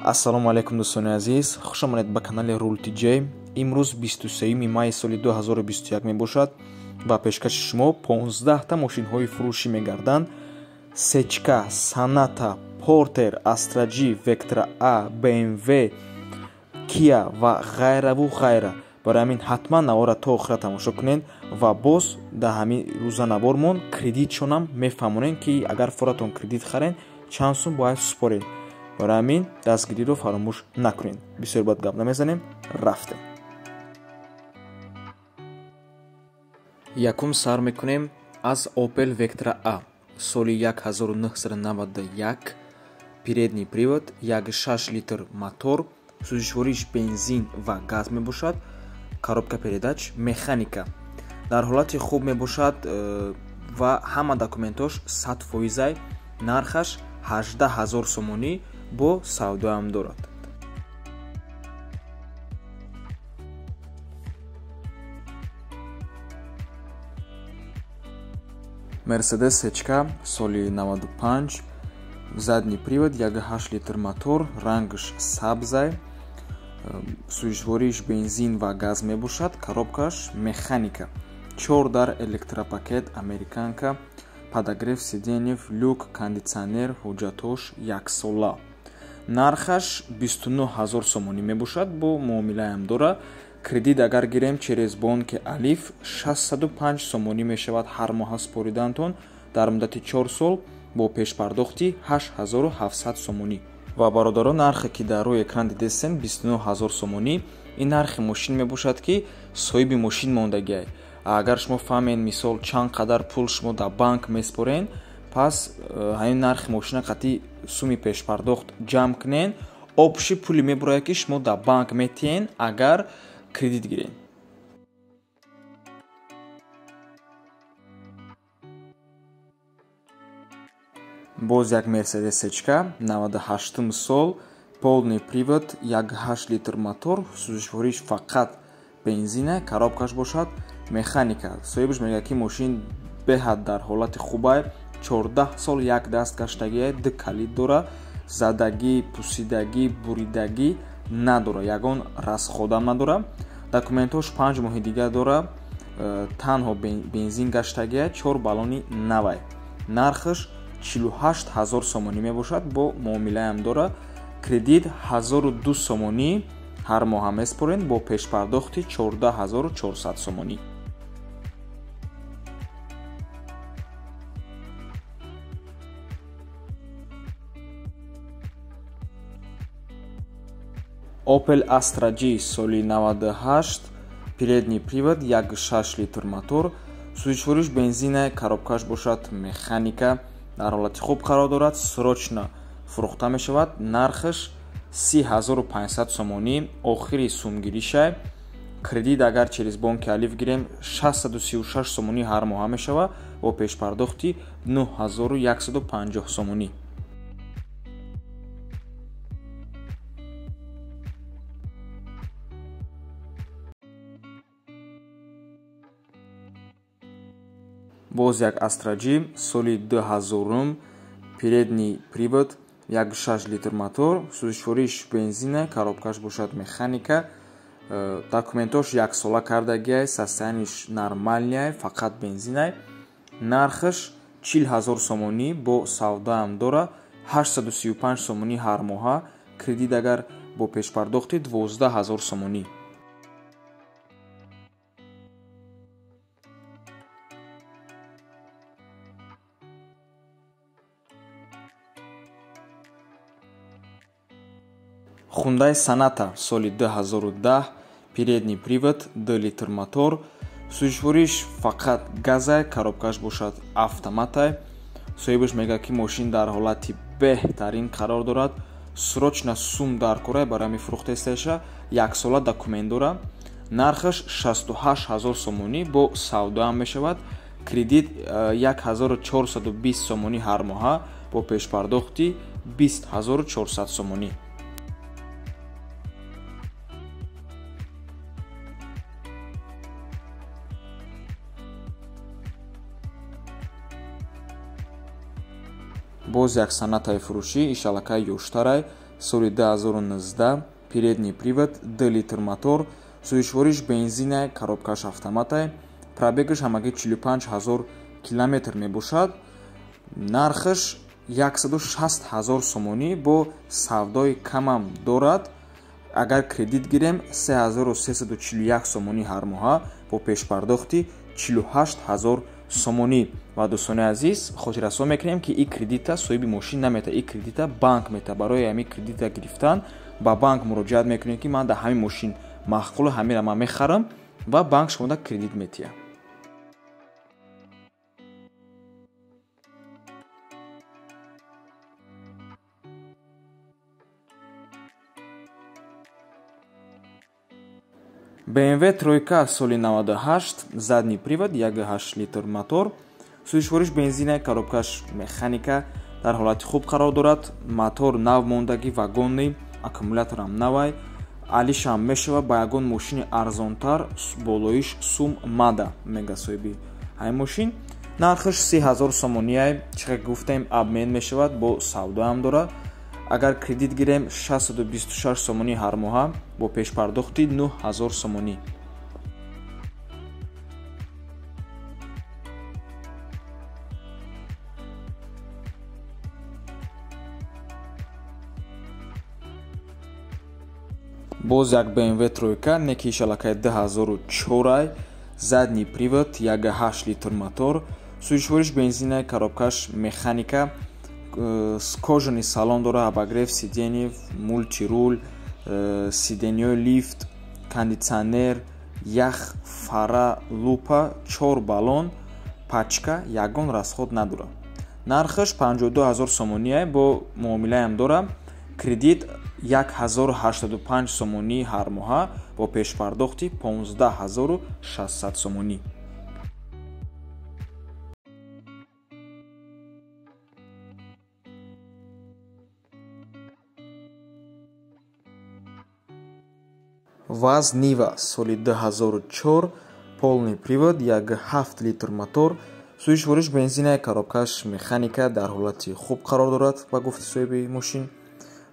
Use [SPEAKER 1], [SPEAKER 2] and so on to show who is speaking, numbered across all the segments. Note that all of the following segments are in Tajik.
[SPEAKER 1] Ассалому алайкум дӯстони азиз, хушомадед ба канали Rule TJ. Имрӯз 23 майи соли 2021 мебошад ва пешкаши шумо 15 та мошинҳои фурӯшӣ мегарданд. Сечка, Саната, Портер, Astra G, Vectra A, BMW, Kia ва ғайраву ғайра. Барои ҳамин ҳатман навора то охира тамошо кунед ва боз дар ҳамин рӯзанавормон кредитшонам мефаҳмонед ки агар форатон кредит харен чанд сум бояд супоред. Барои ҳамин дастгириро фаромӯш накунед. Бисёр бод гап намезанем, рафтем. Якум сар мекунем аз Opel Vectra A соли 1991, передний привод, 1.6 литр мотор, сӯзишвориш бензин ва газ мебошад, коробка передач, механика. Дар ҳолати хуб мебошад ва ҳама документош 100%, нархаш 18 000 сомонӣ бо савдоам дорад. Mercedes сечка соли 95, задний привод, 1.8 литр мотор, рангш сабзай, сӯзишвориш бензин ва газ мебошад, коробкаш механика, 4 дар электропакет, американка, подогрев сиденьев, люк, кондитсионер, ҳуҷҷатош 1 сола. Нархаш 29 000 сомонӣ мебошад, бо муомилаам дора. Кредит агар гирем через бонки Алиф 605 сомонӣ мешавад ҳар моҳа споридантон дар муддати 4 сол бо пешпардохти 8700 сомонӣ. Ва бародарон, нархе ки дар рӯи экран дидестен 29 000 сомонӣ, ин нархи мошин мебошад ки соҳиби мошин мондагиай. Агар шумо фаҳмед мисол чанд қадар пул шумо дар банк меспорен, пас ҳамин нархи мошина қатъи суми пешпардохт ҷамъ кунен, обши пули мебарояд ки шумо дар банк метиҳен агар кредит гирен. Боз як Mercedes сечка 98 сол, полный привод, 1.8 литр мотор, сӯзишвориш фақат бензина, коробкаш бошад механика. Соҳибаш мегӯяд ки мошин беҳад дар ҳолати хубай, 14 сол як даст гаштагиай, ду калид дора, задагӣ, пусидагӣ, буридагӣ надора, ягон расходам надора. Документош 5 моҳи дига дора, танҳо бензин гаштагиай, 4 баллони навай. Нархаш 48 000 сомонӣ мебошад, бо муомилаам дора. Кредит 1002 сомонӣ ҳар моҳа меспорен бо пешпардохти 14 400 сомонӣ. Opel Astra G соли 98, передний привод, 1.6 литр мотор, сӯзишвориш бензина, коробкаш бошад механика, дар ҳолати хуб қарор дорад, срочно фурӯхта мешавад. Нархаш 3500 сомонӣ, охири сумгиришай. Кредит агар через бонки Алиф гирем 636 сомонӣ ҳар моҳа мешава бо пешпардохти 9150 сомонӣ. Боз як Astra G соли 2000, передний привод, 1.6 литр мотор, сӯзишвориш бензина, коробкаш бошад механика, документош 1 сола кардагиай, состояниш нормальняй, фақат бензинай. Нархаш 40 000 сомонӣ бо савдоам дора, 835 сомонӣ ҳар моҳа, кредит агар бо пешпардохти 12 000 сомонӣ. Hyundai Sonata соли 2010, передний привод, 2 литр мотор, сӯзишвориш фақат газай, коробкаш бошад автоматай. Соҳибаш мегӯяд ки мошин дар ҳолати беҳтарин қарор дорад, срочно сум дар корай, барои мефурӯхта истеша 1 сола документ дора. Нархаш 68 000 сомонӣ бо савдоам мешавад. Кредит 1420 сомонӣ ҳар моҳа бо пешпардохти 20 400 сомонӣ. боз як санатаи фурӯшӣ ишалакай ёштарай соли 2019, передний привод, 2 литр мотор, сӯишвориш бензина, коробкаш автомата, пробегаш ҳамагӣ 45 000 километр мебошад. нархаш 160 000 сомонӣ бо савдои камам дорад. агар кредит гирем 3341 сомонӣ ҳар моҳа бо пешпардохти 48 000 сомонӣ. ва дӯстони азиз, хотиррасон мекунем ки ин кредита соҳиби мошин намета, ин кредита банк мета. барои ҳамин кредита гирифтан ба банк муроҷиат мекунем ки ман дар ҳамин мошин махқула, ҳамира ман мехарам ва банк шумода кредит метиҳад. BMW тройка соли 98, задний привод, 1.8 литр мотор, сӯишвориш бензина, коробкаш механика, дар ҳолати хуб қарор дорад. мотор нав мондагӣ, вагонный, аккумуляторам навай, алишам мешавад ба ягон мошини арзонтар, болоиш сум мада мега соҳиби ҳамин мошин. нархаш 30 000 сомонӣ, чиқа гуфтем обмен мешавад, бо савдоам дорад. агар кредит гирем 626 сомонӣ ҳар моҳа бо пешпардохти 9 000 сомонӣ. боз як BMW тройка, неки шалакай 2004, задний привод, 1.8 литр мотор, сӯишвориш бензина, коробкаш механика, кожаный салон дора, обогрев сидений, мультируль, сиденьёй лифт, кондитсионер, ях, фара, лупа, 4 баллон, пачка, ягон расход надора. нархаш 52 000 сомонӣ бо муомилаам дора. кредит 1085 сомонӣ ҳар моҳа бо пешпардохти 15 600 сомонӣ. ВАЗ Нива соли 2004, полный привод, 1.7 литр мотор, сӯишвориш бензина, коробкаш механика, дар ҳолати хуб қарор дорад ба гуфти соҳиби мошин.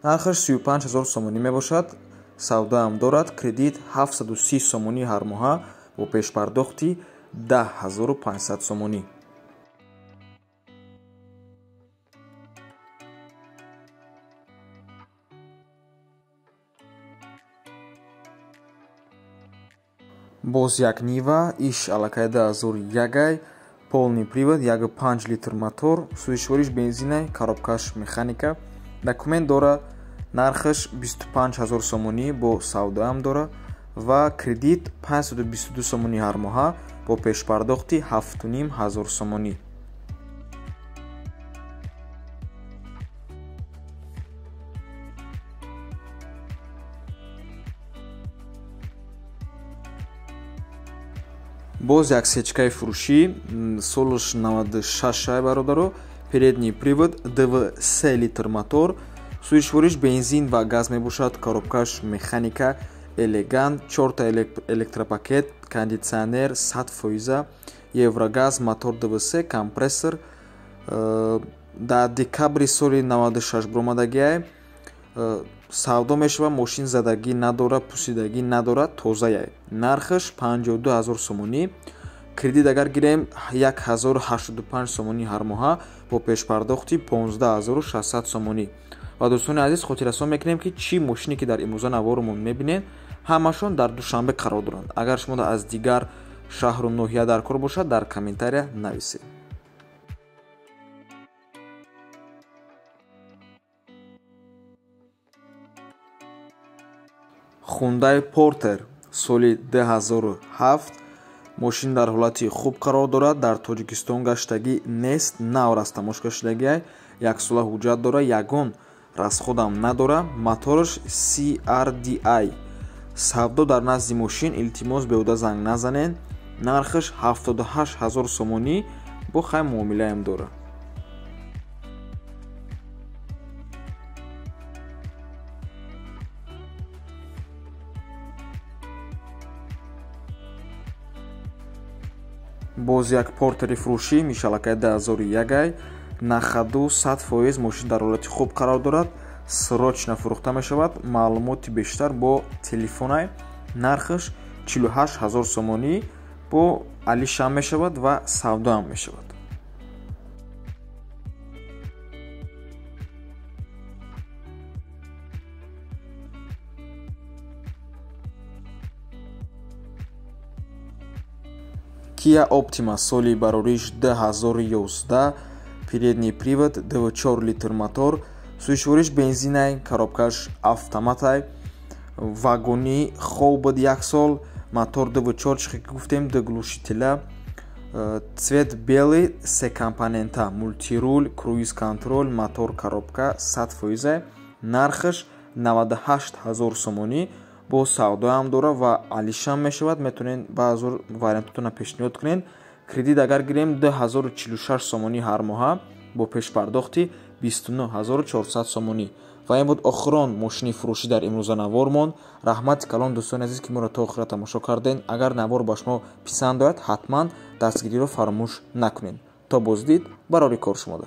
[SPEAKER 1] нархаш 35 000 сомонӣ мебошад, савдоам дорад. кредит 730 сомонӣ ҳар моҳа бо пешпардохти 10 500 сомонӣ. боз як Нива, иш алакай 2001, полный привод, 1.5 литр мотор, сӯишвориш бензина, коробкаш механика, документ дора. нархаш 25 000 сомонӣ бо савдоам дора ва кредит 522 сомонӣ ҳар моҳа бо пешпардохти 7500 сомонӣ. боз як сечкаи фурӯшӣ, солаш 96 бародаро, передний привод, 2.3 литр мотор, сӯишвориш бензин ва газ мебошад, коробкаш механика, элегант, 4 электропакет, кондитсионер, 100%, еврогаз, мотор ДВС, компрессор. дар декабри соли 96 биромадагиай, савдо мешавад, мошин задагӣ надора, пусидагӣ надора, тозае. нархаш 52 000 сомонӣ. кредит агар гирем 1085 сомонӣ ҳар моҳа бо пешпардохти 15 600 сомонӣ. ва дӯстони азиз, хотиррасон мекунем ки чӣ мошине ки дар имрӯза наворумон мебинед, ҳамашон дар Душанбе қарор доранд. агар шумо аз дигар шаҳру ноҳия дар кор бошад, дар комментария нависед. Hyundai Porter соли 2007, мошин дар ҳолати хуб қарор дорад, дар Тоҷикистон гаштагӣ нест, нав растамош гаштагиай, як сола ҳуҷҷат дора, ягон расходам надора. мотораш CRDI. савдо дар назди мошин, илтимос беҳуда занг назанед. нархаш 78 000 сомонӣ бо хай муомилаам дора. боз як портери фурӯшӣ, мишалакай 2001, нахаду 100% мошин дар ҳолати хуб қарор дорад, срочно фурӯхта мешавад. Маълумоти бештар бо телефонай нархаш 48 000 сомонӣ бо алишам мешавад ва савдоам мешавад. Kia Optima соли барориш 2011, передний привод, 2.4 литр мотор, сӯишвориш бензинай, коробкаш автоматай, вагони хобад 1 сол, мотор 2.4 чихе гуфтем, доглушителя, цвет белый, се компонента, мультирул, круиз контрол, мотор, коробка 100%, нархаш 98 000 сомонӣ бо савдоам дора ва алишам мешавад. Метавонед баъзор вариантотона пешниҳод кунед. Кредит агар гирем 2046 сомонӣ ҳар моҳа бо пешпардохти 29 400 сомонӣ. ва ин буд охирон мошини фурӯшӣ дар имрӯза навормон. раҳмати калон дӯстони азиз ки моро то охира тамошо карден. агар навор ба шумо писанд ояд ҳатман дастгириро фаромӯш накунед. то боздид барори кор шумода.